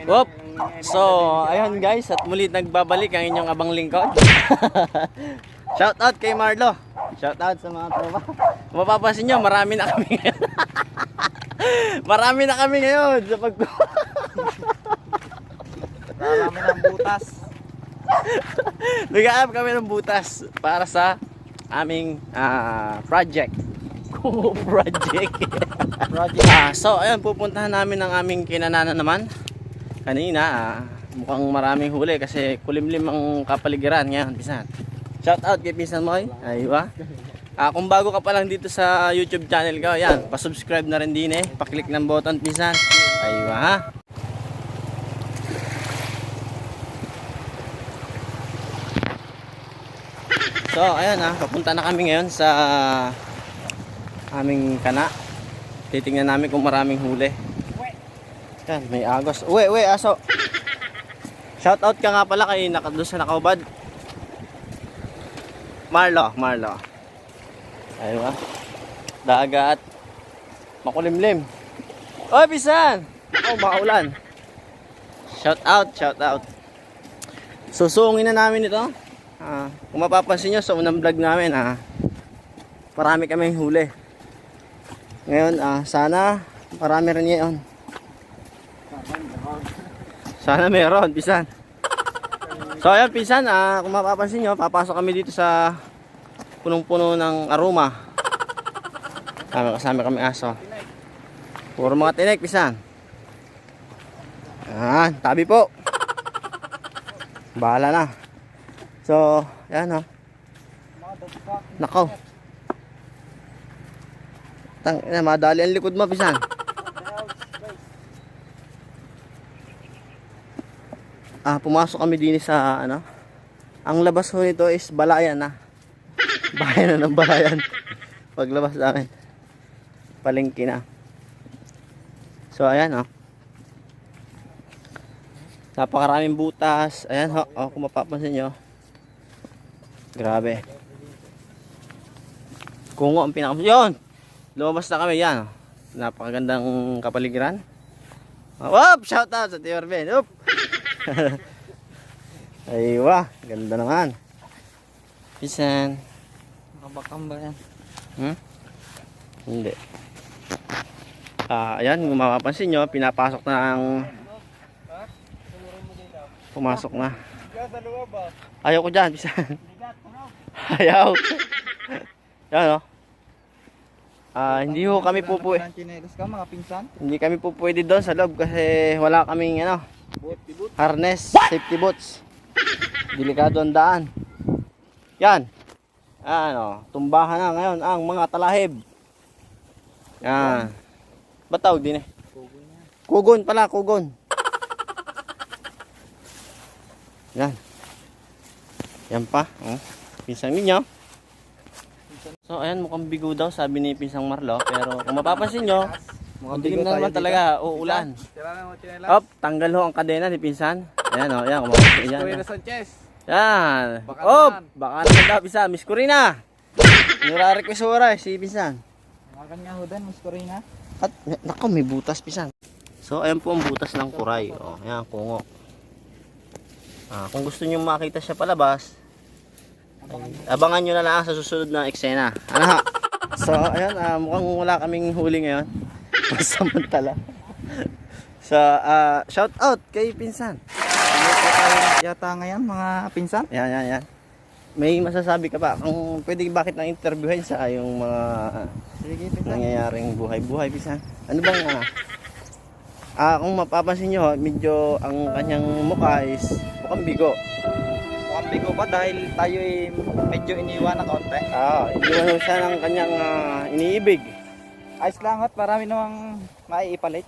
Whoop! So, ayun guys, at muli nagbabalik ang inyong abang lingkod. Shout out kay Marlo. Shout out sa mga tropa. Mapapansin nyo, marami na kami ngayon. Marami na kami ngayon sa Marami ng butas. Nag-aap kami ng butas para sa aming project. So, ayun, pupuntahan namin ang aming kinanana naman. Kanina, mukhang maraming huli kasi kulimlim ang kapaligiran ngayon, pisan. Shout out kay Pisan Moy. Aywa. Kung bago ka pa lang dito sa YouTube channel ko, yan, pa-subscribe na rin din eh. Pa-click ng button, Pisan. Aywa ha. So, ayan papunta na kami ngayon sa aming kana. Titingnan namin kung maraming huli. Yan, may agos. Uwe, aso. Shout out ka nga pala kay doon sa nakaubad. Marlo. Ayun dagat. Makulimlim. Oy, Pisan! Maulan. Shout out. Susungin na namin ito. Kung mapapansin nyo sa unang vlog namin, marami kaming huli. Ngayon, sana marami rin ngayon. Sana meron, Pisan. So ayan, Pisan, kung mapapansin nyo, papasok kami dito sa punong-puno ng aroma. Kasama kami aso. Puro mga tinik, Pisan. Tabi po. Bahala na. So, ayan Nakaw. Madali ang likod mo, Pisan. Pumasok kami din sa ang labas ho nito is Balayan bayan ng Balayan. Paglabas namin palengke na. So ayan napakaraming butas. Ayan kung mapapansin nyo, grabe, kungo ang yun, lumabas na kami. Yan napakagandang kapaligiran. Shout out sa Tiyor Ben. Aywa, ganda naman. Pisan. Nakabakam ba yan? Hindi. Ayan, kung mapapansin nyo, pinapasok na ang pumasok na. Ayaw ko dyan, Pisan. Ayaw. Yan hindi ho kami po hindi kami po pwede doon sa loob kasi wala kaming harness, safety boots. Delikado ang daan. Yan. Tumbahan na ngayon ang mga talahib. Yan. Ba't tawag din Kugon pala, kugon. Yan. Yan pa. Pinsang ninyo. So ayan, mukhang bigo daw sabi ni Pinsang Marlo. Pero kung mapapansin nyo, dilim na naman talaga, uulan. Tanggal ho ang kadena ni Pinsan. Ayan ayan, kumakas yan. Yan. Baka naman daw, Pinsan. Miss Corina. Nura-request oras si Pinsan. Makan nga ho dan, Miss Corina. At naku, may butas, Pinsan. So ayan po ang butas ng kuray. Ayan, kungo. Kung gusto nyo makita siya palabas, abangan nyo na lang sa susunod na eksena. So ayan, mukhang wala kaming huli ngayon. Samantala. So shout out kay Pinsan. Yata ngayon mga Pinsan. Yan. May masasabi ka ba kung pwede bakit nang interviewin sa yung mga nangyayaring buhay-buhay, Pinsan? Ano bang kung mapapansin nyo, medyo ang kanyang mukha is mukhang bigo. Bigo pa dahil tayo medyo iniwan na konti. Iniwan siya ng kanyang iniibig. Ayos lang at marami namang maiipalit.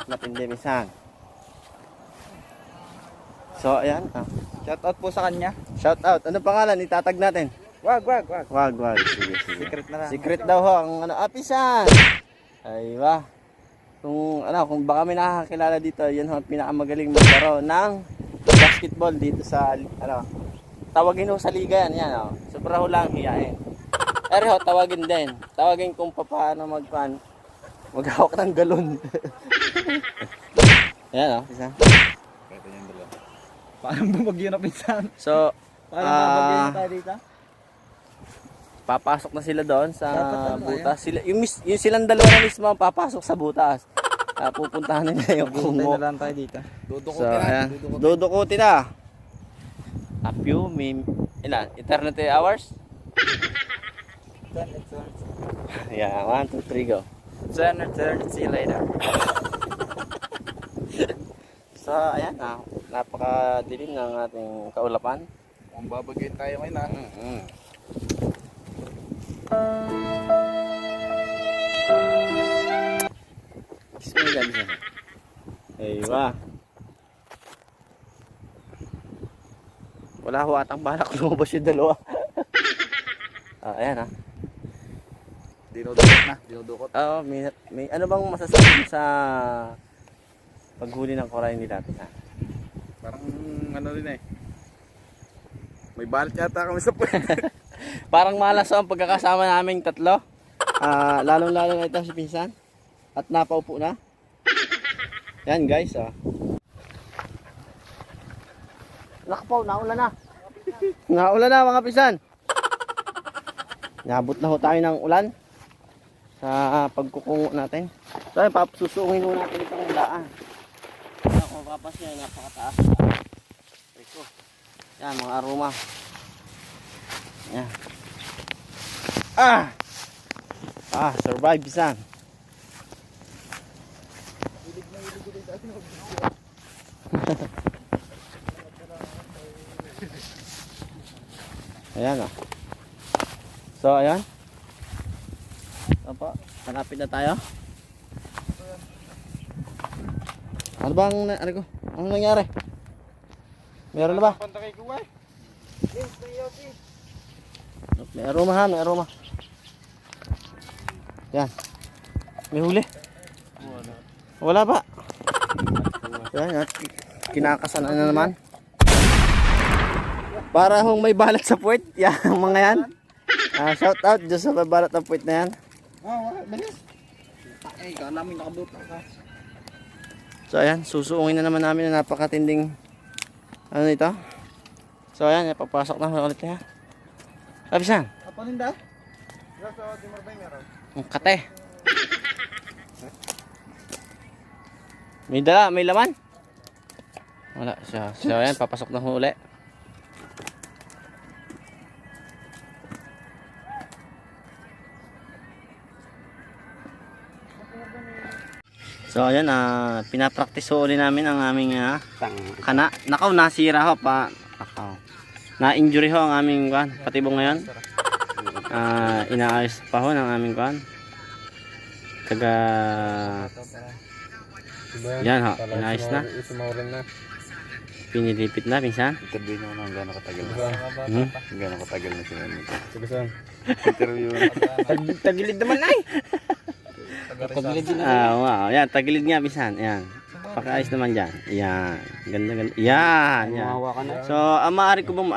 Matindi, Pinsan. So ayan. Shout out po sa kanya. Shout out. Ano pangalan? Itatag natin. Wag. Sige. Secret na lang. Secret daw ho ang Pinsan. Aywa. Kung baka may nakakilala dito, yun ho ang pinakamagaling maglaro ng basketball dito sa tawagin ho sa liga yan. Sobra ho lang hiyain. Pero ho, tawagin din. Tawagin kung paano maghawak ng galon. Ayan o, pinsan. Ito yung dalawa. Paano bumagyo na pinsan? So, Paano bumagyo na tayo dito? papasok na sila doon sa Dapat ano, butas. Yung silang dalawa na mismo ang papasok sa butas. Pupuntahan nila yung Pupunta kumo. na lang tayo dito. So, ayan. Dudukutin na. A few, ilan? Eternity hours? Yeah, 1, 2, 3, go. See you later. So, ayan napakadilim ng ating kaulapan. Kung babagyin tayo ngayon ha. Kiss mo yan, isa. Aywa. Wala ho atang balak lumabas yung dalawa. Ayan ha. Dinudukot. Oo, may ano bang masasabi mo sa paghuli ng koray nila? Parang ano rin eh. May balat yata kami sa puwet. Parang malas ang pagkakasama naming tatlo. Lalong-lalo na ito si Pinsan. At napaupo na. Yan guys. Nakapaw, naulan na. Naulan na mga Pinsan. Nabot na ho tayo ng ulan sa pagkukungo natin. So ayun, susuungin muna natin itong ulaan. Kung mapapansin, napakataas. Rico. Yan, mga aroma. Yan. Survive, Pinsan. Ayan o. So, ayan. Opo, hanapin na tayo. Ano bang, ano nangyari? Meron na ba? May aroma ha, may aroma. Yan. May huli. Wala ba? Yan, kinakasalan na naman. Para hong may balat sa puwet. Yan, mga yan. Shout out dyan sa may balat ng puwet na yan. Wala. Bilis. Ay, ikaw namin nakabuta ka. So ayan, susuungin na naman namin na napakatinding ano ito. So ayan, papasok na ulit ha. Kapisan. Apa ninda? Sa Timarbay meron. Ang kate. May dala, may laman. Wala siya. So ayan, papasok na huli. So ayan, pinapractice uli namin ang aming kana. Nakaw, nasira ho pa. Nakaw. Na-injury ho ang aming patibong ngayon. Inaayos pa ho ng aming yan ho, inaayos na. Pinilipit na, Pinsan. Interview nyo na gano'ng katagal na. Gano'ng katagal na sila nito. Interview na. Tagilid naman ay! Tagilid din. Wow, yan, tagilid nga, Pinsan. Yan. Pakaayos naman dyan. Yan. Ganda, ganda. Yan, yan. So, maaari ko bang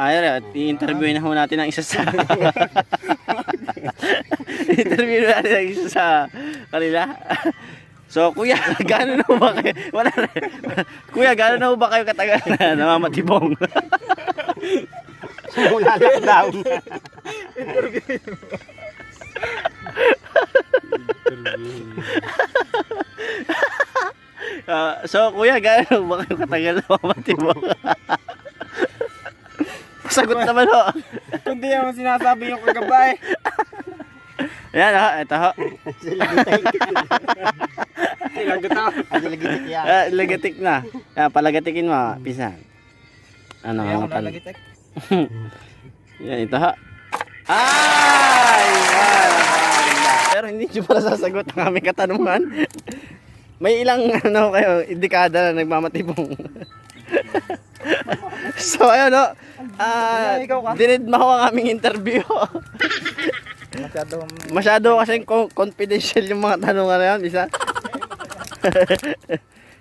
i-interview na ho natin ang isa sa interview natin ang isa sa kanila. So, kuya, gano'n na ba kayo? Wala na. Kuya, gano'n na ba kayo katagal na namamatibong? Wala lockdown. So, kuya, gano'n ba kayo katagal na namamatibong? Sagot naman ho. Kundi naman sinasabi yung kagabay. Ayan ho, ito ho. Lagatik na. Palagatikin mo, Pinsan. Ano ang Lagatik. Yan, ito ha. Ay! Pero hindi nyo pala sasagot ang aming katanungan. May ilang kayo, dekada na nagmamatibong. So ayun no. Dinidma ko ang aming interview. Masyado kasi confidential yung mga tanungan na yan, isa.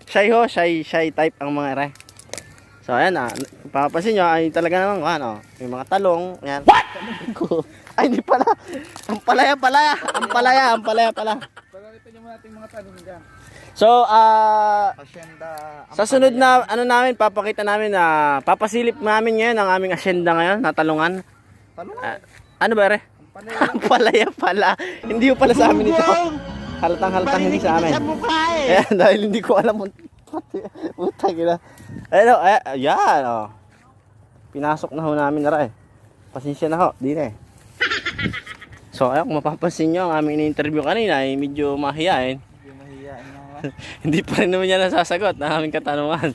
Shy type ang mga ere. So ayan papapansin nyo ay talaga naman may mga talong, ayan. What? Ay hindi pala. Ang palaya pala. Pagalitan nyo muna ating mga tanong dyan. So, Hacienda. sa sunod na ano namin, papakita namin na papasilip namin ngayon ang aming asyenda ngayon, natalungan. Talungan. Ano ba re? Ang palaya pala. Hindi ko pala sa amin ito. Halatang hindi sa amin. Ayan, dahil hindi ko alam. Puta gila. Ayan, oh. Pinasok na ho namin na rin. Pasensya na ho, di na eh. So, ayun, kung mapapansin nyo, ang aming in-interview kanina ay medyo mahihain. Hindi mahihain naman. Hindi pa rin naman niya nasasagot na aming katanungan.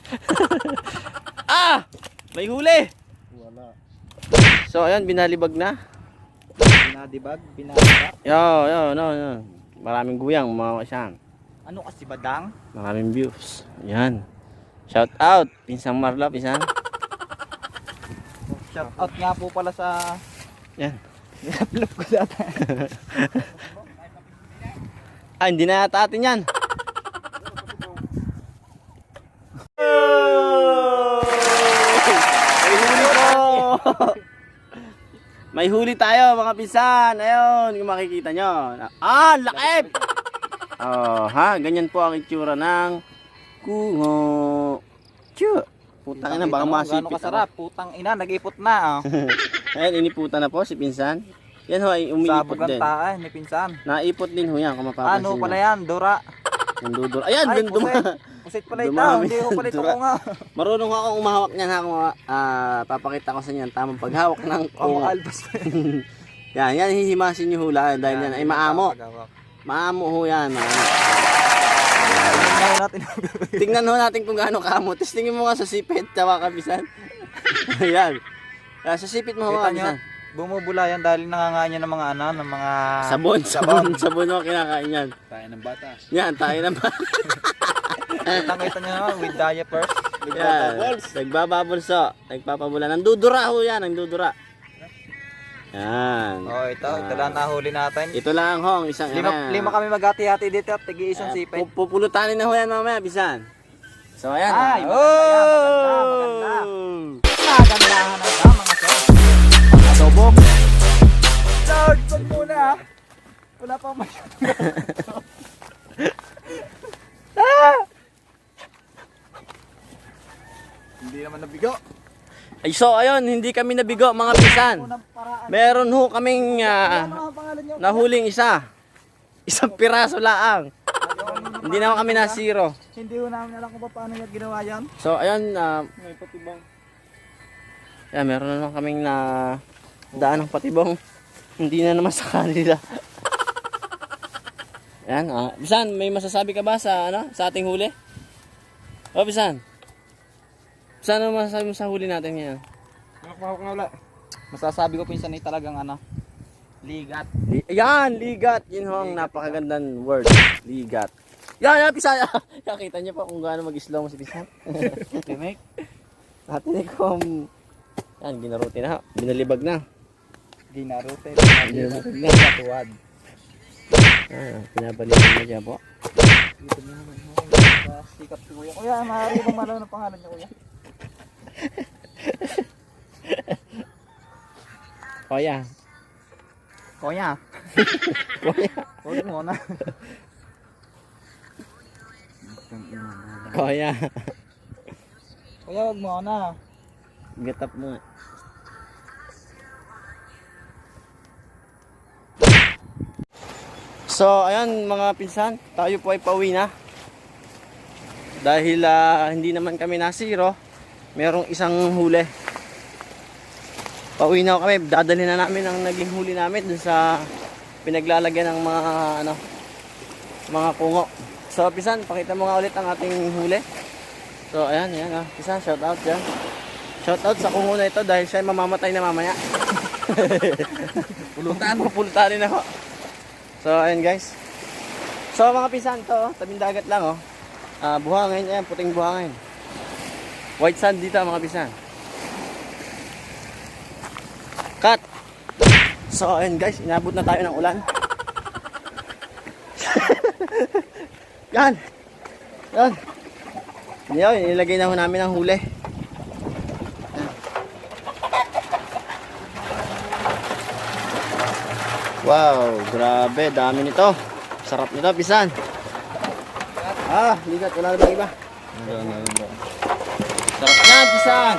Ah! May huli! Wala. So, ayan, binalibag na. Binadibag, binadibag. No. Maraming guyang, mga kasyang. Ano kasi badang? Maraming views. Ayan. Shout out, Pinsang Marlo, Pinsan. Shout out nga po pala sa Yan. ni-upload ko dati. Ah, hindi na yata atin yan. May huli po. May huli tayo mga pinsan. Ayun, kung makikita nyo. Ah, laki! Oh, ha, ganyan po ang itsura ng kungo. Tiyo. Putang ina, baka masipit Gano'ng kasarap, putang ina, nag-ipot na. Ayan, iniputan na po si pinsan. Yan ho, ay umiipot Sabog ng din. taan ni pinsan. Naipot din ho yan, kung mapapansin Ano nyo. pala yan, Dora? Nanduduro. Ayan, Ay, duma. Pusit pala ito, Dumami hindi ko pala ito Dora. ko nga. Marunong ako umahawak niyan ha, kung papakita ko sa inyo ang tamang paghawak ng Ang kungo. albas pa yan. Yan hihimasin nyo hula dahil yan ay maamo. Maamo ho yan. Tingnan natin. Tingnan ho natin kung gaano kaamo. Tapos tingin mo nga sa sipit, tawa kabisan. Ayan. Sa sipit mo Kita mga nyo, kabisan. bumubula yan dahil nangangain yan ng mga ano, ng mga... Sabon mo kinakain yan. Tayo ng bata. Yan, tayo naman. Kita nyo naman, with diapers. With Yan. bubbles. Nagbababulso. Nagpapabula. Nandudura ho yan, nandudura. Yan. Oh, ito lang nahuli natin. Ito lang ho, ang isang Lima kami maghati-hati dito, tigi isang sipit. Pupulutanin na ho yan mamaya, bisan. So ayan. Ay, maganda. Oh! Magandahan na ito, mga sir. Adobo. Lord, wag muna ha. Wala pa masyadong. Hindi naman nabigo. Ay, so ayun, hindi kami nabigo mga bisan. Unang paraan. Meron ho kaming Ano ang pangalan nyo? nahuling isa. Isang piraso laang. Hindi naman kami nasiro. Hindi ko namin alam kung paano niya ginawa yan. So ayun, May patibang. yan, meron na naman kaming na daan ng patibong. Hindi na naman sa kanila. Yan, Bisan, may masasabi ka ba sa sa ating huli? O, Bisan. Bisan, ano masasabi mo sa huli natin ngayon? Mahawak na wala. Masasabi ko pinsan ay talagang ligat. Yan, ligat. Yun ho ang napakagandang word. Ligat. Yan, Bisan. Kita niyo pa kung gaano mag-slow mo si Bisan. Tinik. Natin ko, yan, ginaruti na. Binalibag na. Ginarute. Binalibag na. Katuwad. Pinabalikan na dyan po. Dito niyo naman sikat si kuya. Kuya, maaari bang malaw ng pangalan niya kuya? Kuya. Kuya. Kuya. Huwag mo na. Kuya. Kuya, huwag mo na. Gatap mo. So, ayan mga pinsan, tayo po ay pauwi na. Dahil hindi naman kami nasiro, merong isang huli. Pauwi na kami, dadalhin na namin ang naging huli namin dun sa pinaglalagyan ng mga kungo. So, pinsan, pakita mo nga ulit ang ating huli. So, ayan, pinsan, shout out dyan. Shout out sa kungo na ito dahil siya ay mamamatay na mamaya. Pulutanin ako. So, ayan guys. So, mga pinsan to, tabing dagat lang buhangin, ayan, puting buhangin. White sand dito mga pinsan. Cut! So, ayan guys, inabot na tayo ng ulan. Yan! Yan! Yan, inilagay na ho namin ang huli. Wow, grabe, dami nito. Sarap nito, pisan. Ligat, wala na bang iba? Wala na. Sarap yan, Pisang!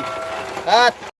Cut!